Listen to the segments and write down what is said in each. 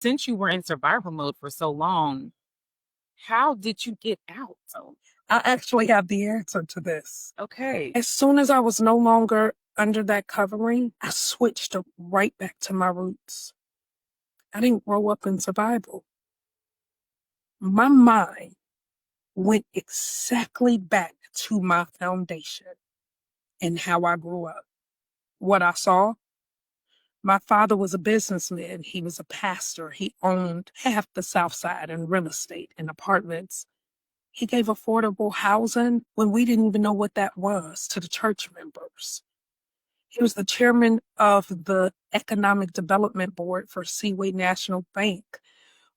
Since you were in survival mode for so long, how did you get out? Oh, I actually have the answer to this. okay. As soon as I was no longer under that covering, I switched right back to my roots. I didn't grow up in survival. My mind went exactly back to my foundation and how I grew up. What I saw, my father was a businessman. He was a pastor. He owned half the South Side in real estate and apartments. He gave affordable housing when we didn't even know what that was to the church members. He was the chairman of the Economic Development Board for Seaway National Bank,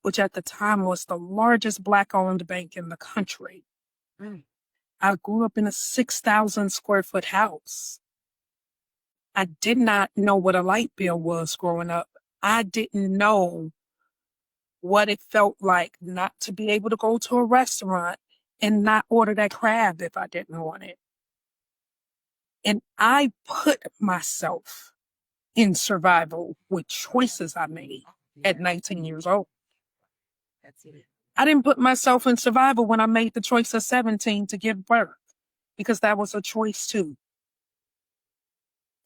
which at the time was the largest Black-owned bank in the country. Mm. I grew up in a 6,000 square foot house. I did not know what a light bill was growing up. I didn't know what it felt like not to be able to go to a restaurant and not order that crab if I didn't want it. And I put myself in survival with choices I made at 19 years old. That's it. I didn't put myself in survival when I made the choice at 17 to give birth, because that was a choice too.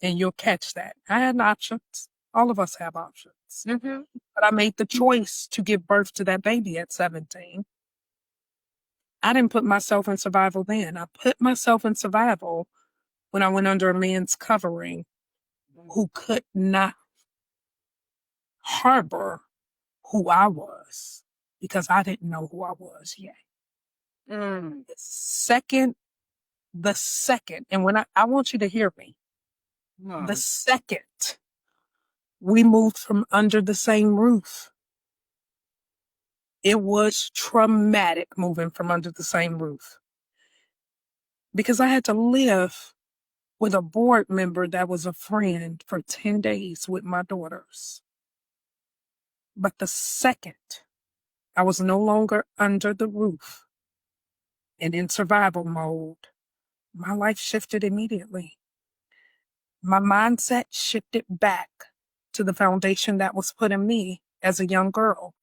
And you'll catch that. I had options. All of us have options. Mm-hmm. But I made the choice to give birth to that baby at 17. I didn't put myself in survival then. I put myself in survival when I went under a man's covering who could not harbor who I was because I didn't know who I was yet. Mm. The second, and when I want you to hear me, the Mm. second we moved from under the same roof, it was traumatic moving from under the same roof because I had to live with a board member that was a friend for 10 days with my daughters. But the second I was no longer under the roof and in survival mode, my life shifted immediately. My mindset shifted back to the foundation that was put in me as a young girl.